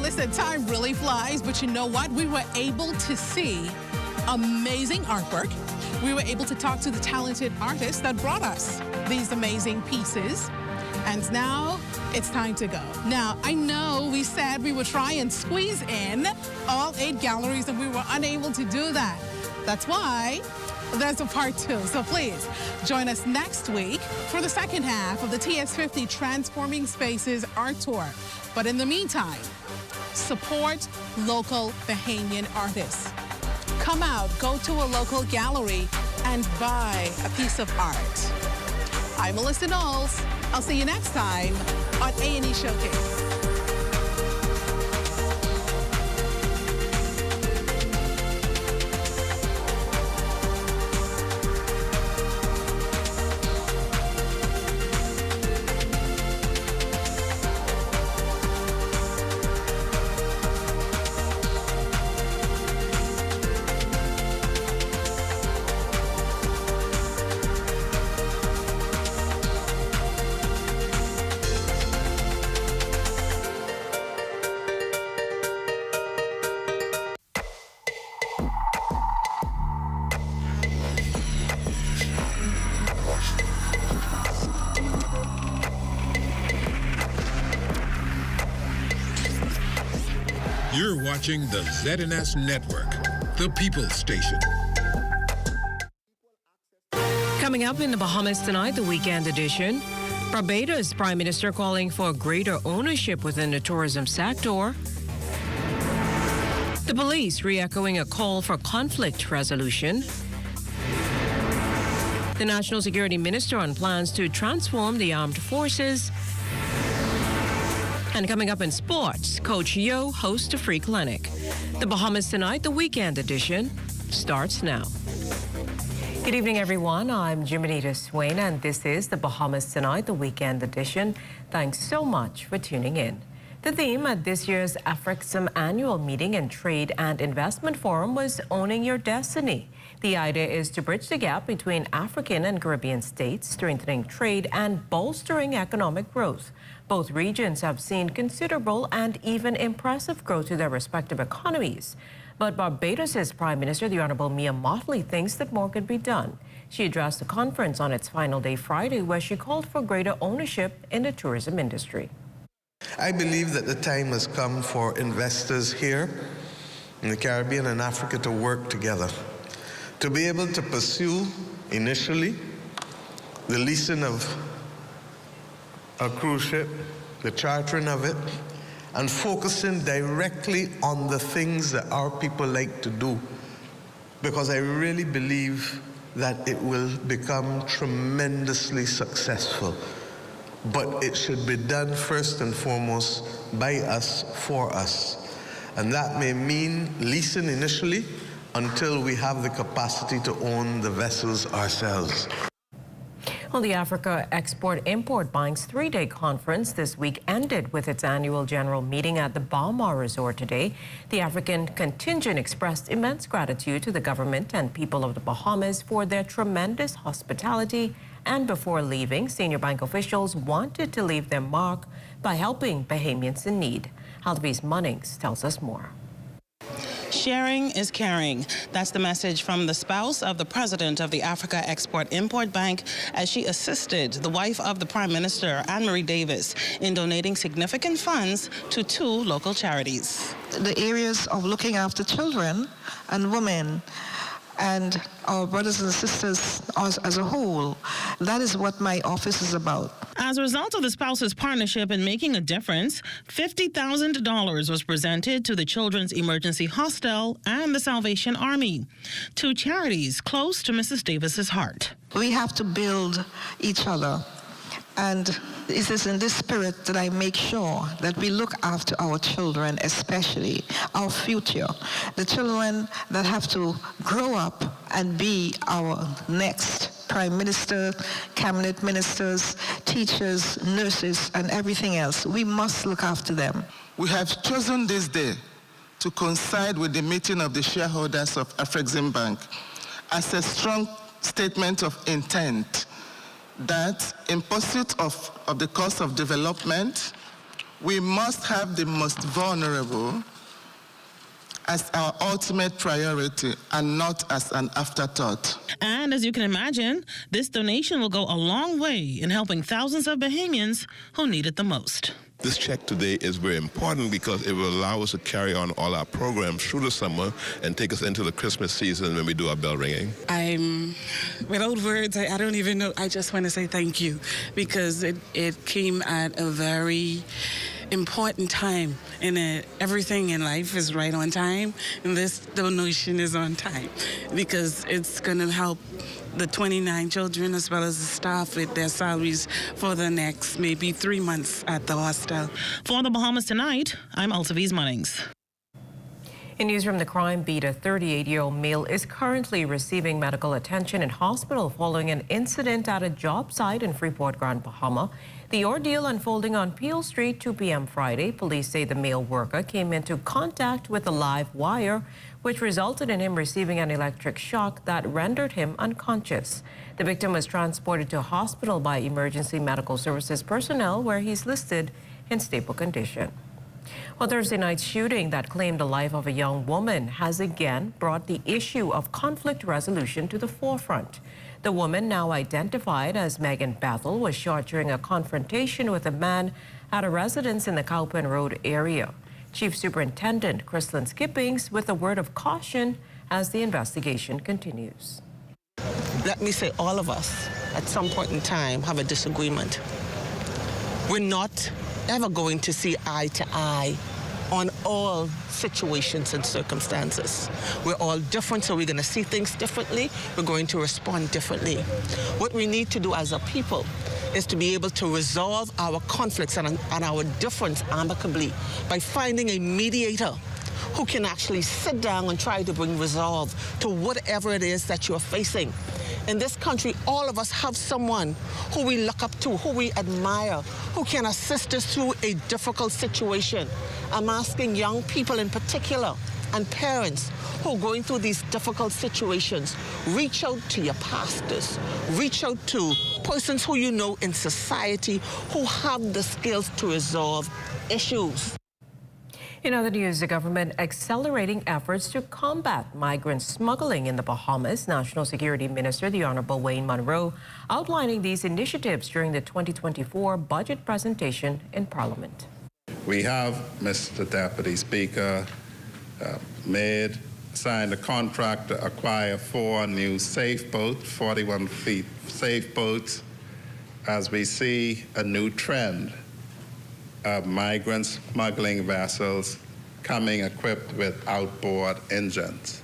listen, time really flies, but you know what? We were able to see amazing artwork. We were able to talk to the talented artists that brought us these amazing pieces. And now it's time to go. Now, I know we said we would try and squeeze in all 8 galleries, and we were unable to do that. That's why there's a part 2. So please join us next week for the second half of the TS50 Transforming Spaces Art Tour. But in the meantime, support local Bahamian artists. Come out, go to a local gallery, and buy a piece of art. I'm Melissa Knowles. I'll see you next time on A&E Showcase. You're watching the ZNS Network, the People's Station. Coming up in the Bahamas tonight, the weekend edition. Barbados Prime Minister calling for greater ownership within the tourism sector. The police re-echoing a call for conflict resolution. The National Security Minister on plans to transform the armed forces. And coming up in sports, Coach Yo hosts a free clinic. The Bahamas Tonight, the weekend edition, starts now. Good evening, everyone. I'm Jimenita Swain, and this is the Bahamas Tonight, the weekend edition. Thanks so much for tuning in. The theme at this year's AFRICSM annual meeting and trade and investment forum was Owning Your Destiny. The idea is to bridge the gap between African and Caribbean states, strengthening trade and bolstering economic growth. Both regions have seen considerable and even impressive growth to their respective economies. But Barbados' Prime Minister, the Honorable Mia Mottley, thinks that more could be done. She addressed the conference on its final day Friday, where she called for greater ownership in the tourism industry. I believe that the time has come for investors here in the Caribbean and Africa to work together, to be able to pursue initially the leasing of a cruise ship, the chartering of it, and focusing directly on the things that our people like to do, because I really believe that it will become tremendously successful. But it should be done first and foremost by us, for us. And that may mean leasing initially until we have the capacity to own the vessels ourselves. Well, the Africa Export-Import Bank's 3-day conference this week ended with its annual general meeting at the Balmoral Resort today. The African contingent expressed immense gratitude to the government and people of the Bahamas for their tremendous hospitality. And before leaving, senior bank officials wanted to leave their mark by helping Bahamians in need. Haldevis Munnings tells us more. Sharing is caring. That's the message from the spouse of the president of the Africa Export-Import Bank as she assisted the wife of the Prime Minister, Anne-Marie Davis, in donating significant funds to 2 local charities. The areas of looking after children and women and our brothers and sisters as a whole. That is what my office is about. As a result of the spouses' partnership in making a difference, $50,000 was presented to the Children's Emergency Hostel and the Salvation Army, 2 charities close to Mrs. Davis's heart. We have to build each other. And it is in this spirit that I make sure that we look after our children, especially our future, the children that have to grow up and be our next Prime Minister, cabinet ministers, teachers, nurses, and everything else. We must look after them. We have chosen this day to coincide with the meeting of the shareholders of AFRICSM Bank as a strong statement of intent that in pursuit of the cause of development, we must have the most vulnerable as our ultimate priority and not as an afterthought. And as you can imagine, this donation will go a long way in helping thousands of Bahamians who need it the most. This check today is very important because it will allow us to carry on all our programs through the summer and take us into the Christmas season when we do our bell ringing. I'm without words. I don't even know. I just want to say thank you because it came at a very important time, and everything in life is right on time, and this donation is on time because it's going to help the 29 children as well as the staff with their salaries for the next maybe 3 months at the hostel. For the Bahamas Tonight, I'm Altaviz Munnings. In news from the crime beat, a 38-year-old male is currently receiving medical attention in hospital following an incident at a job site in Freeport, Grand Bahama. The ordeal unfolding on Peel Street 2 p.m. Friday. Police say the male worker came into contact with a live wire, which resulted in him receiving an electric shock that rendered him unconscious. The victim was transported to a hospital by emergency medical services personnel, where he's listed in stable condition. Well, Thursday night's shooting that claimed the life of a young woman has again brought the issue of conflict resolution to the forefront. The woman, now identified as Megan Bethel, was shot during a confrontation with a man at a residence in the Cowpen Road area. Chief Superintendent Christlyn Skippings with a word of caution as the investigation continues. Let me say, all of us at some point in time have a disagreement. We're not ever going to see eye to eye on all situations and circumstances. We're all different, so we're going to see things differently. We're going to respond differently. What we need to do as a people is to be able to resolve our conflicts and our difference amicably by finding a mediator who can actually sit down and try to bring resolve to whatever it is that you're facing. In this country, all of us have someone who we look up to, who we admire, who can assist us through a difficult situation. I'm asking young people in particular and parents who are going through these difficult situations, reach out to your pastors, reach out to persons who you know in society who have the skills to resolve issues. In other news, the government accelerating efforts to combat migrant smuggling in the Bahamas. National Security Minister, the Honorable Wayne Munro, outlining these initiatives during the 2024 budget presentation in Parliament. We have, Mr. Deputy Speaker, signed a contract to acquire 4 new safe boats, 41 feet safe boats, as we see a new trend of migrant smuggling vessels coming equipped with outboard engines.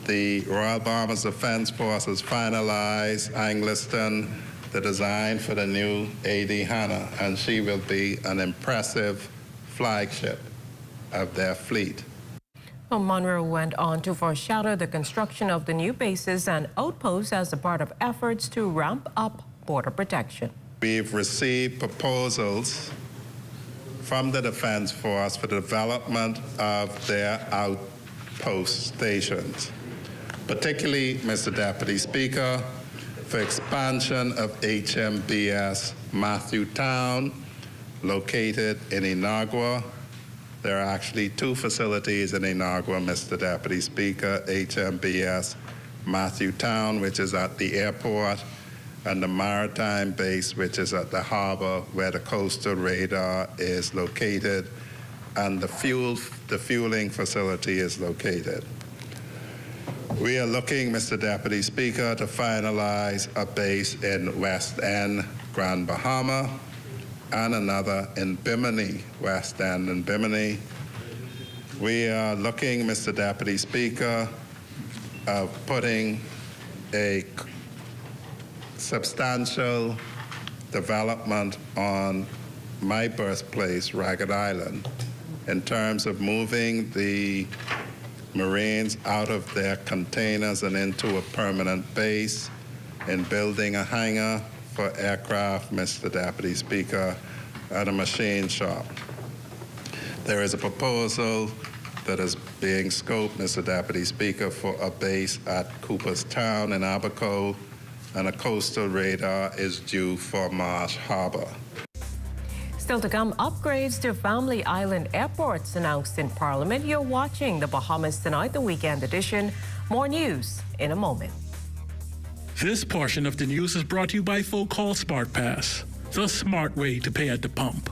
The Royal Bahamas Defense Force has finalized Angliston, the design for the new AD Hannah, and she will be an impressive flagship of their fleet. Well, Munro went on to foreshadow the construction of the new bases and outposts as a part of efforts to ramp up border protection. We've received proposals from the Defense Force for the development of their outpost stations, particularly, Mr. Deputy Speaker, for expansion of HMBS Matthew Town, located in Inagua. There are actually 2 facilities in Inagua, Mr. Deputy Speaker, HMBS Matthew Town, which is at the airport, and the maritime base, which is at the harbor where the coastal radar is located, and the fueling facility is located. We are looking, Mr. Deputy Speaker, to finalize a base in West End, Grand Bahama, and another in Bimini, West End and Bimini. We are looking, Mr. Deputy Speaker, of putting a substantial development on my birthplace, Ragged Island, in terms of moving the Marines out of their containers and into a permanent base, and building a hangar for aircraft, Mr. Deputy Speaker, and a machine shop. There is a proposal that is being scoped, Mr. Deputy Speaker, for a base at Cooperstown in Abaco, and a coastal radar is due for Marsh Harbor. Still to come, upgrades to Family Island airports announced in Parliament. You're watching the Bahamas Tonight, the weekend edition. More news in a moment. This portion of the news is brought to you by Focall Smart Pass, the smart way to pay at the pump.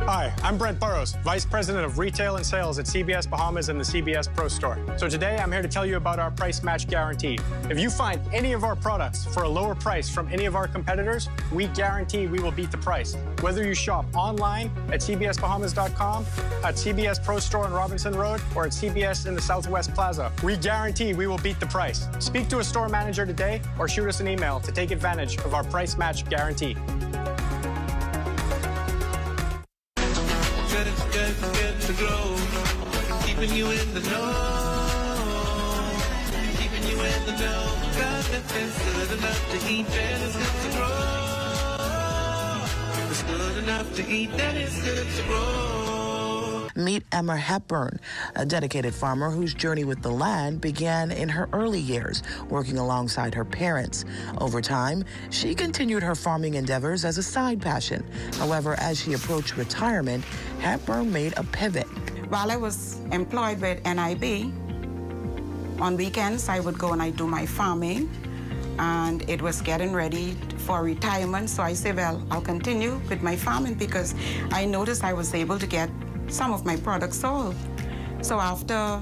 Hi, I'm Brent Burrows, Vice President of Retail and Sales at CBS Bahamas and the CBS Pro Store. So today I'm here to tell you about our price match guarantee. If you find any of our products for a lower price from any of our competitors, we guarantee we will beat the price. Whether you shop online at cbsbahamas.com, at CBS Pro Store on Robinson Road, or at CBS in the Southwest Plaza, we guarantee we will beat the price. Speak to a store manager today or shoot us an email to take advantage of our price match guarantee. Get the glow, keeping you in the know, keeping you in the know. God, it's good enough to eat, and it's good to grow. It's good enough to eat, and it's good to grow. Meet Emma Hepburn, a dedicated farmer whose journey with the land began in her early years, working alongside her parents. Over time, she continued her farming endeavors as a side passion. However, as she approached retirement, Hepburn made a pivot. While I was employed with NIB, on weekends I would go and I'd do my farming, and it was getting ready for retirement, so I said, well, I'll continue with my farming because I noticed I was able to get some of my products sold. So after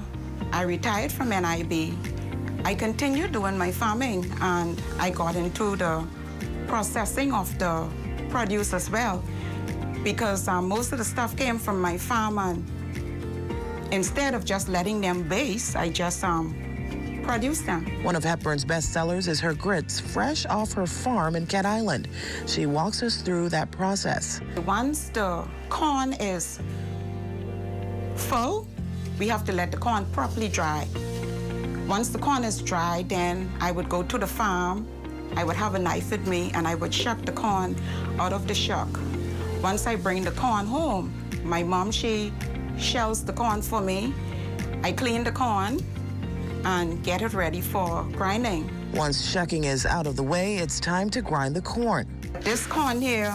I retired from NIB, I continued doing my farming, and I got into the processing of the produce as well, because most of the stuff came from my farm, and instead of just letting them base, I just produce them. One of Hepburn's best sellers is her grits, fresh off her farm in Cat Island. She walks us through that process. Once the corn is full, we have to let the corn properly dry. Once the corn is dry, then I would go to the farm. I would have a knife with me, and I would shuck the corn out of the shuck. Once I bring the corn home, my mom, she shells the corn for me. I clean the corn and get it ready for grinding. Once shucking is out of the way, it's time to grind the corn. This corn here,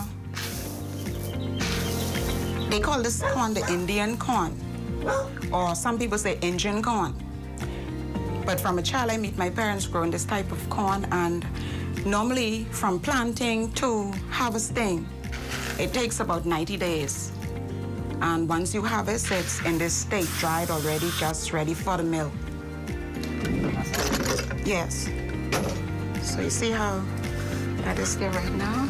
they call this corn the Indian corn, or some people say Indian corn. But from a child, I meet my parents growing this type of corn, and normally from planting to harvesting, it takes about 90 days. And once you harvest, it's in this state, dried already, just ready for the mill. Yes. So you see how that is there right now?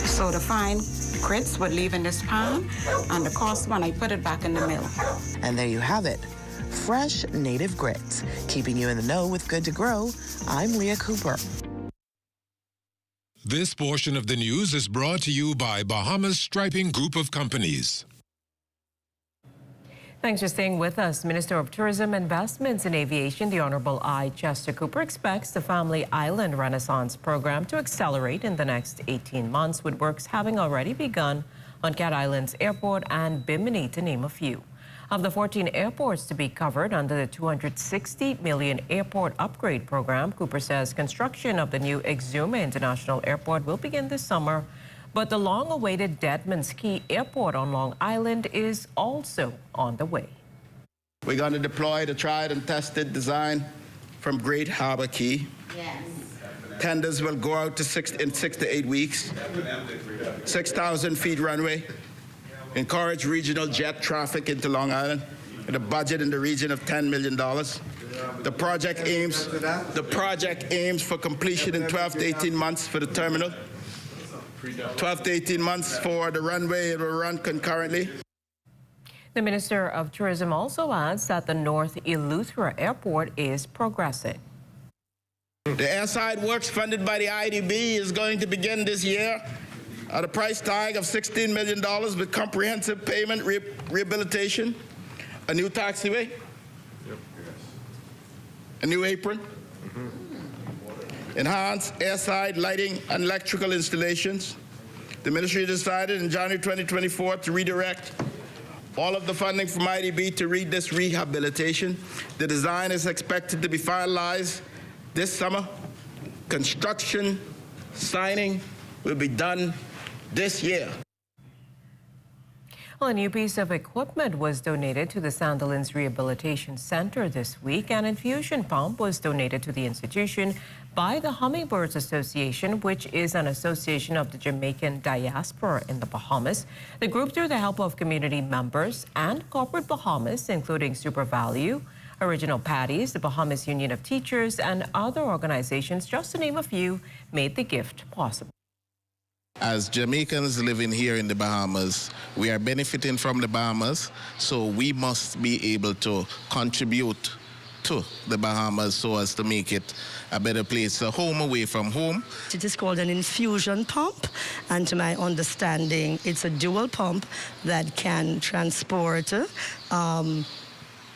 So the fine grits would leave in this pan, and the coarse one, I put it back in the mill. And there you have it. Fresh native grits. Keeping you in the know with Good to Grow, I'm Leah Cooper. This portion of the news is brought to you by Bahamas Striping Group of Companies. Thanks for staying with us. Minister of Tourism, Investments and Aviation, the Honorable I. Chester Cooper, expects the Family Island Renaissance program to accelerate in the next 18 months, with works having already begun on Cat Island's airport and Bimini, to name a few. Of the 14 airports to be covered under the $260 million airport upgrade program, Cooper says construction of the new Exuma International Airport will begin this summer. But the long-awaited Deadman's Key Airport on Long Island is also on the way. We're going to deploy the tried and tested design from Great Harbor Key. Yes. Tenders will go out to in 6 to 8 weeks. 6,000 feet runway. Encourage regional jet traffic into Long Island with a budget in the region of $10 million. The project aims for completion in 12 to 18 months for the terminal. 12 to 18 months for the runway. It will run concurrently. The Minister of Tourism also adds that the North Eleuthera Airport is progressing. The airside works funded by the IDB is going to begin this year at a price tag of $16 million with comprehensive payment rehabilitation, a new taxiway, a new apron, enhanced airside lighting and electrical installations. The ministry decided in January 2024 to redirect all of the funding from IDB to this rehabilitation. The design is expected to be finalized this summer. Construction, signing will be done this year. Well, a new piece of equipment was donated to the Sandilands Rehabilitation Center this week. An infusion pump was donated to the institution by the Hummingbirds Association, which is an association of the Jamaican diaspora in the Bahamas. The group, through the help of community members and corporate Bahamas, including SuperValue, Original Patties, the Bahamas Union of Teachers, and other organizations, just to name a few, made the gift possible. As Jamaicans living here in the Bahamas, we are benefiting from the Bahamas, so we must be able to contribute to the Bahamas so as to make it a better place, a home away from home. It is called an infusion pump, and to my understanding, it's a dual pump that can transport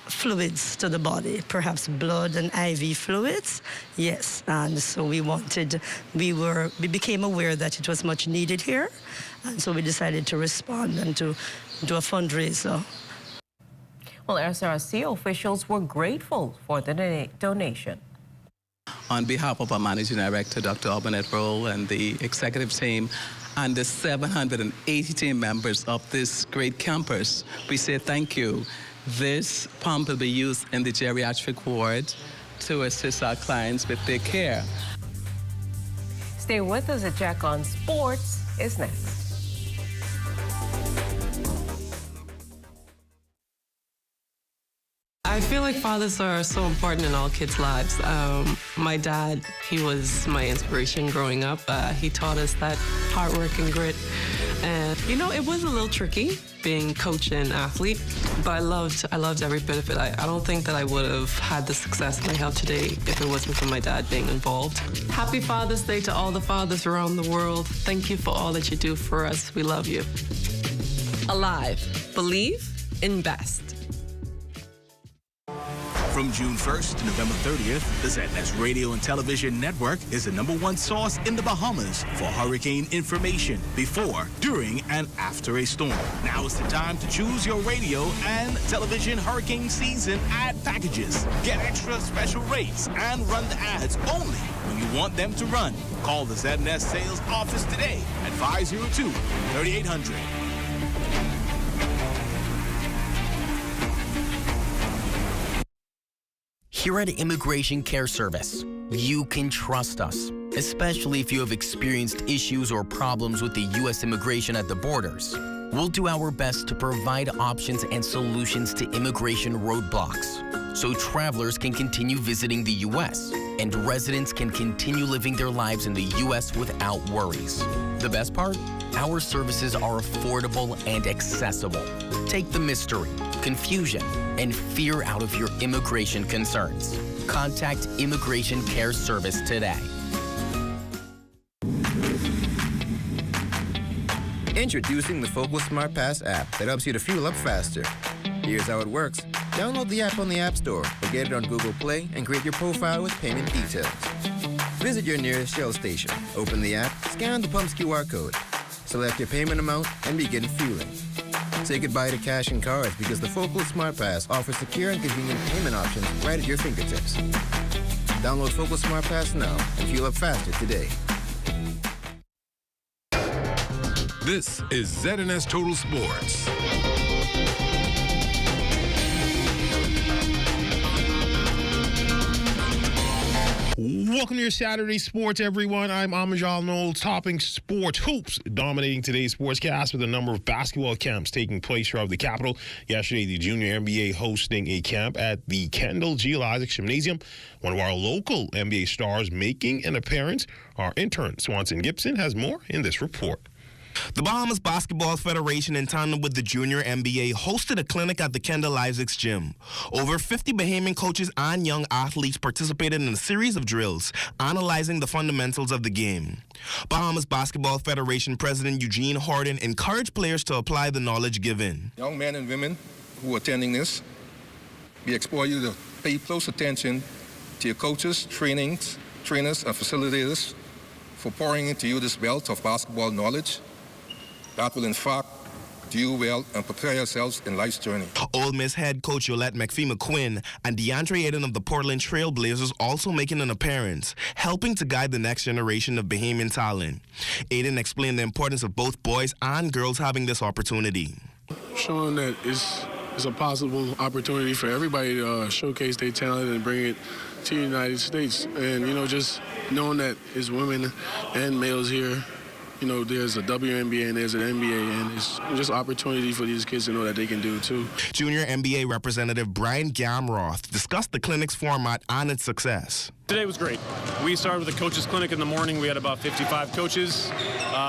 fluids to the body, perhaps blood and IV fluids. Yes, and so we became aware that it was much needed here, and so we decided to respond and to do a fundraiser. Well, SRC officials were grateful for the donation. On behalf of our Managing Director, Dr. Albernette Roll, and the executive team, and the 780 team members of this great campus, we say thank you. This pump will be used in the geriatric ward to assist our clients with their care. Stay with us. A check on sports is next. I feel like fathers are so important in all kids' lives. My dad, he was my inspiration growing up. He taught us that hard work and grit. And, you know, it was a little tricky being coach and athlete, but I loved every bit of it. I don't think that I would have had the success that I have today if it wasn't for my dad being involved. Happy Father's Day to all the fathers around the world. Thank you for all that you do for us. We love you. Alive. Believe. Invest. From June 1st to November 30th, the ZNS Radio and Television Network is the #1 source in the Bahamas for hurricane information before, during, and after a storm. Now is the time to choose your radio and television hurricane season ad packages. Get extra special rates and run the ads only when you want them to run. Call the ZNS sales office today at 502-3800. Here at Immigration Care Service, you can trust us, especially if you have experienced issues or problems with the U.S. immigration at the borders. We'll do our best to provide options and solutions to immigration roadblocks, so travelers can continue visiting the U.S. and residents can continue living their lives in the U.S. without worries. The best part? Our services are affordable and accessible. Take the mystery, confusion, and fear out of your immigration concerns. Contact Immigration Care Service today. Introducing the Focal Smart Pass app that helps you to fuel up faster. Here's how it works. Download the app on the App Store or get it on Google Play and create your profile with payment details. Visit your nearest Shell station, open the app, scan the pump's QR code, select your payment amount, and begin fueling. Say goodbye to cash and cards because the Focal Smart Pass offers secure and convenient payment options right at your fingertips. Download Focal Smart Pass now and fuel up faster today. This is ZNS Total Sports. Welcome to your Saturday Sports, everyone. I'm Amajal Noel, topping sports hoops, dominating today's sportscast with a number of basketball camps taking place throughout the capital. Yesterday, the Junior NBA hosting a camp at the Kendall G. Isaac Gymnasium. One of our local NBA stars making an appearance. Our intern, Swanson Gibson, has more in this report. The Bahamas Basketball Federation, in tandem with the Junior NBA, hosted a clinic at the Kendall Isaacs Gym. Over 50 Bahamian coaches and young athletes participated in a series of drills, analyzing the fundamentals of the game. Bahamas Basketball Federation President Eugene Horton encouraged players to apply the knowledge given. Young men and women who are attending this, we explore you to pay close attention to your coaches, trainers, and facilitators for pouring into you this wealth of basketball knowledge that will in fact do you well and prepare yourselves in life's journey. Ole Miss head coach Yolette McPhee-McQuinn and DeAndre Aiden of the Portland Trail Blazers also making an appearance, helping to guide the next generation of Bahamian talent. Aiden explained the importance of both boys and girls having this opportunity. Showing that it's a possible opportunity for everybody to showcase their talent and bring it to the United States. And, just knowing that it's women and males here, there's a WNBA and there's an NBA, and it's just opportunity for these kids to know that they can do it too. Junior NBA representative Brian Gamroth discussed the clinic's format and its success. Today was great. We started with a coaches clinic in the morning. We had about 55 coaches.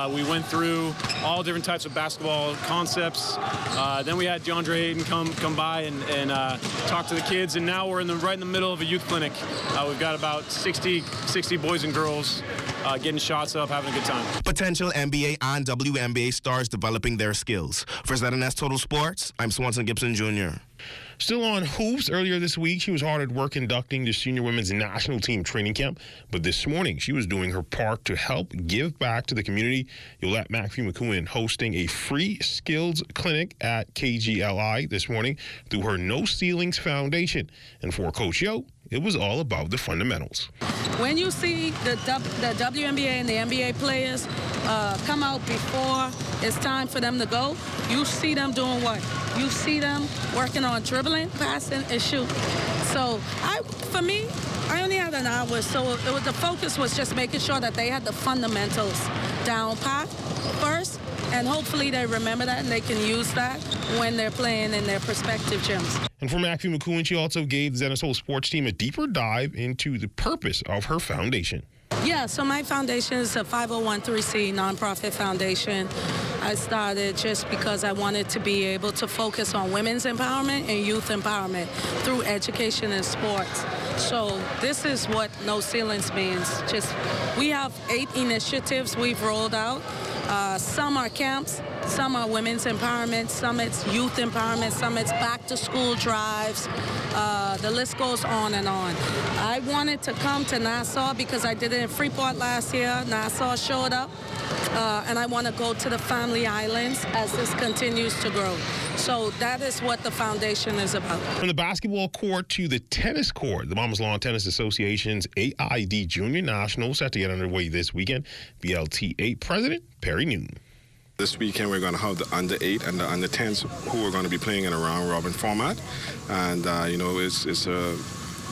We went through all different types of basketball concepts. Then we had DeAndre Aiden come by and talk to the kids. And now we're right in the middle of a youth clinic. We've got about 60 boys and girls getting shots up, having a good time. Potential NBA and WNBA stars developing their skills. For ZNS Total Sports, I'm Swanson Gibson Jr. Still on hoops, earlier this week, she was hard at work inducting the senior women's national team training camp. But this morning, she was doing her part to help give back to the community. Yolette McPhee-McQuinn hosting a free skills clinic at KGLI this morning through her No Ceilings Foundation. And for Coach Yo, it was all about the fundamentals. When you see the WNBA and the NBA players come out before it's time for them to go, you see them doing what? You see them working on dribbling, passing, and shooting. So for me, I only had an hour, so the focus was just making sure that they had the fundamentals down pat first, and hopefully they remember that and they can use that when they're playing in their prospective gyms. And for McPhee-McQuinn, she also gave the ZNS sports team a deeper dive into the purpose of her foundation. Yeah, so my foundation is a 501(c) nonprofit foundation. I started just because I wanted to be able to focus on women's empowerment and youth empowerment through education and sports. So this is what No Ceilings means. We have 8 initiatives we've rolled out. Some are camps, some are women's empowerment summits, youth empowerment summits, back-to-school drives. The list goes on and on. I wanted to come to Nassau because I did it in Freeport last year. Nassau showed up, and I want to go to the Family Islands as this continues to grow. So that is what the foundation is about. From the basketball court to the tennis court, the Bahamas Lawn Tennis Association's AID Junior National set to get underway this weekend. BLTA President Perry Newton. This weekend, we're going to have the under-8 and the under-10s who are going to be playing in a round-robin format. And, it's a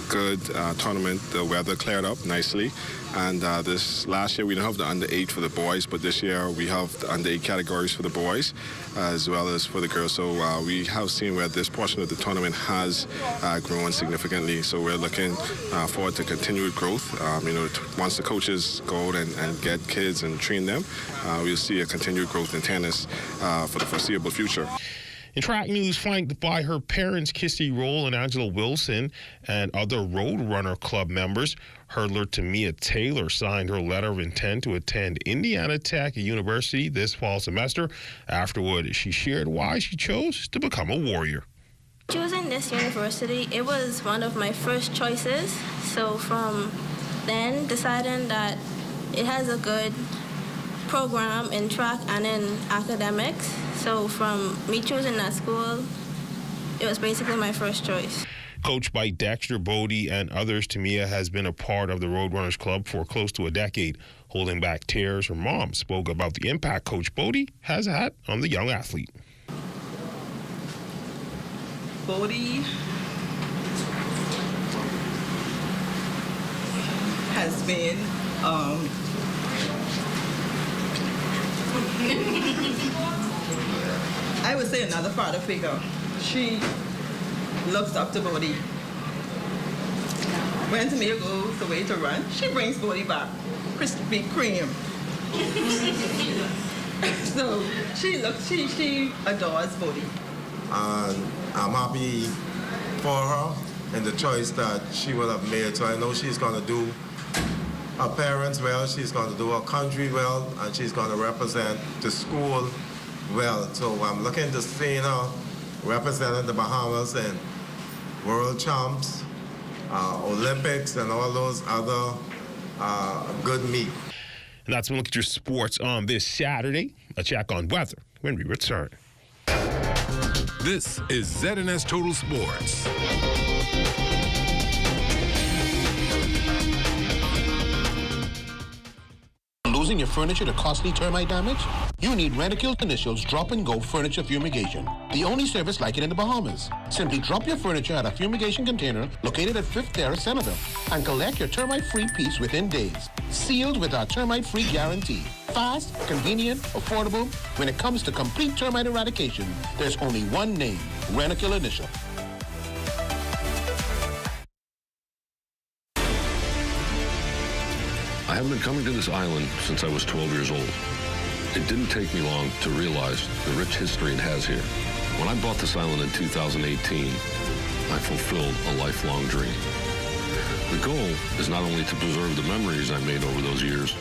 good tournament. The weather cleared up nicely. And this last year, we didn't have the under-8 for the boys, but this year we have the under-8 categories for the boys as well as for the girls. So we have seen where this portion of the tournament has grown significantly. So we're looking forward to continued growth. Once the coaches go out and get kids and train them, we'll see a continued growth in tennis for the foreseeable future. In track news, flanked by her parents, Kissy Roll and Angela Wilson, and other Roadrunner Club members, hurdler Tamia Taylor signed her letter of intent to attend Indiana Tech University this fall semester. Afterward, she shared why she chose to become a Warrior. Choosing this university, it was one of my first choices. So from then, deciding that it has a good program in track and in academics. So from me choosing that school, it was basically my first choice. Coached by Dexter Bodie and others, Tamia has been a part of the Roadrunners Club for close to a decade. Holding back tears, her mom spoke about the impact Coach Bodie has had on the young athlete. Bodie has been I would say another father figure. She looks up to Bodie. When Tamia goes away to run, she brings Bodie back. Krispy Kreme. So she adores Bodhi. And I'm happy for her and the choice that she will have made. So I know she's going to do her parents well, she's going to do her country well, and she's going to represent the school well. So I'm looking to see her representing the Bahamas in World Champs, Olympics, and all those other good meet. And that's when we look at your sports on this Saturday. A check on weather when we return. This is ZNS Total Sports. Losing your furniture to costly termite damage? You need Rentokil Initials Drop and Go Furniture Fumigation, the only service like it in the Bahamas. Simply drop your furniture at a fumigation container located at 5th Terrace, Centerville, and collect your termite-free piece within days. Sealed with our termite-free guarantee. Fast, convenient, affordable. When it comes to complete termite eradication, there's only one name, Rentokil Initial. I have been coming to this island since I was 12 years old. It didn't take me long to realize the rich history it has here. When I bought this island in 2018, I fulfilled a lifelong dream. The goal is not only to preserve the memories I made over those years,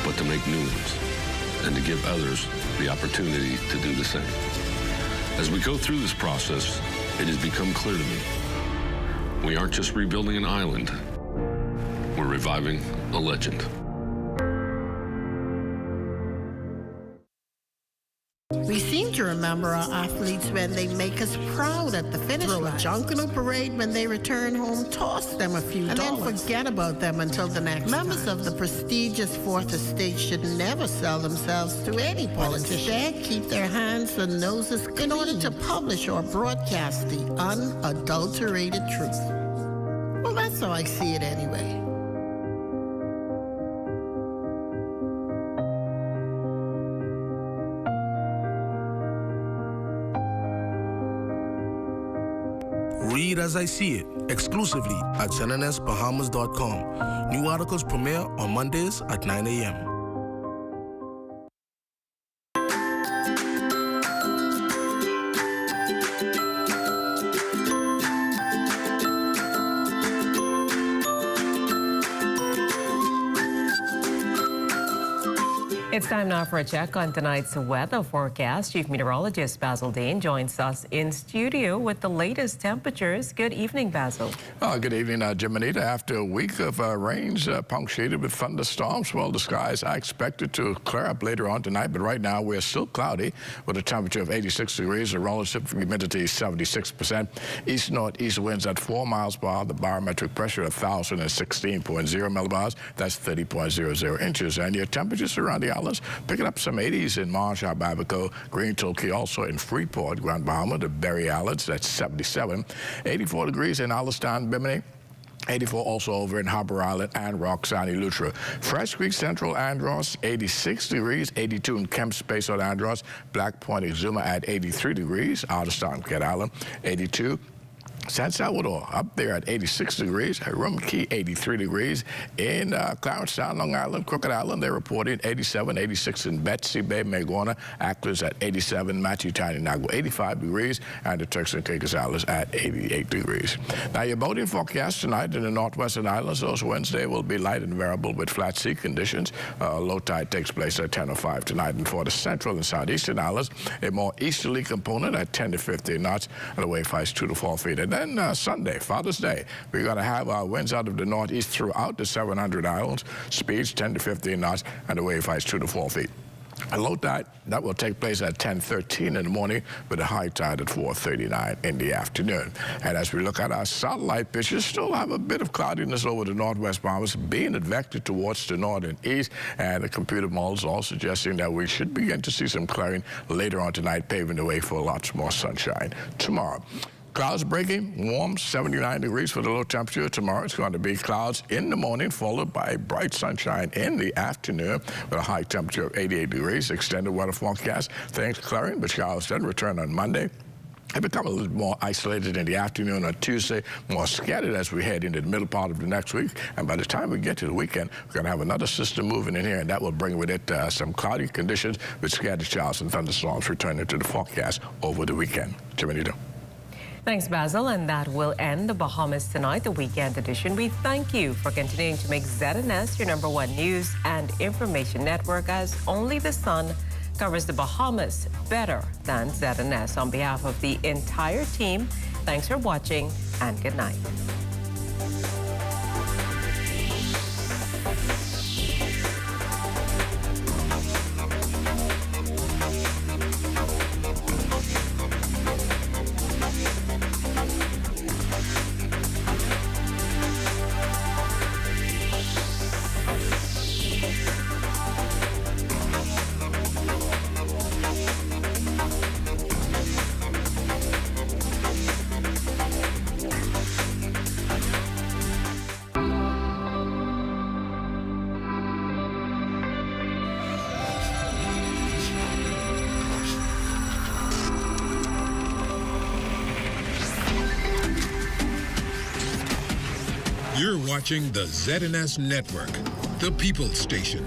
but to make new ones and to give others the opportunity to do the same. As we go through this process, it has become clear to me, we aren't just rebuilding an island, we're reviving a legend. We seem to remember our athletes when they make us proud at the finish line. Throw a jungle parade when they return home, toss them a few dollars, and then forget about them until the next Members of the prestigious Fourth Estate should never sell themselves to any politician. Instead, keep their hands and noses clean in order to publish or broadcast the unadulterated truth. Well, that's how I see it anyway. Read as I see it, exclusively at ZNSBahamas.com. New articles premiere on Mondays at 9 a.m. It's time now for a check on tonight's weather forecast. Chief Meteorologist Basil Dean joins us in studio with the latest temperatures. Good evening, Basil. Good evening, Jiminita. After a week of rains punctuated with thunderstorms, well, the skies are expected to clear up later on tonight, but right now we're still cloudy with a temperature of 86 degrees, a relative humidity 76%, east-northeast winds at 4 miles per hour, the barometric pressure 1,016.0 millibars, that's 30.00 inches, and your temperatures around the islands picking up some 80s in Marshall, Babaco, Green Turkey, also in Freeport, Grand Bahama, the Berry Islands, that's 77, 84 degrees in Alistan, Bimini, 84 also over in Harbor Island and Roxani, Lutra. Fresh Creek Central, Andros, 86 degrees, 82 in Kemp Space on Andros, Black Point, Exuma at 83 degrees, Outerstown, Cat Island, 82. San Salvador up there at 86 degrees, Rum Key 83 degrees, in Clarence Town, Long Island, Crooked Island, they're reporting 87, 86 in Betsy Bay, Magona, Actors at 87, Matthew Tiny Nago 85 degrees, and the Turks and Caicos Islands at 88 degrees. Now your boating forecast tonight in the northwestern islands, those Wednesday will be light and variable with flat sea conditions. Low tide takes place at 10:05 tonight, and for the central and southeastern islands, a more easterly component at 10 to 15 knots, and the wave heights 2 to 4 feet. And then Sunday, Father's Day, we're going to have winds out of the northeast throughout the 700 islands, speeds 10 to 15 knots, and the wave heights 2 to 4 feet. A low tide, that will take place at 10:13 in the morning with a high tide at 4:39 in the afternoon. And as we look at our satellite pictures, still have a bit of cloudiness over the northwest Bahamas, being advected towards the north and east, and the computer models all suggesting that we should begin to see some clearing later on tonight, paving the way for lots more sunshine tomorrow. Clouds breaking, warm, 79 degrees for the low temperature. Tomorrow it's going to be clouds in the morning, followed by bright sunshine in the afternoon with a high temperature of 88 degrees. Extended weather forecast. Things clearing, but showers then return on Monday. It become a little more isolated in the afternoon on Tuesday, more scattered as we head into the middle part of the next week. And by the time we get to the weekend, we're going to have another system moving in here, and that will bring with it some cloudy conditions with scattered showers and thunderstorms returning to the forecast over the weekend. Jiminita. Thanks, Basil, and that will end the Bahamas Tonight, the weekend edition. We thank you for continuing to make ZNS your #1 news and information network, as only the sun covers the Bahamas better than ZNS. On behalf of the entire team, thanks for watching and good night. You're watching the ZNS Network, the People's Station.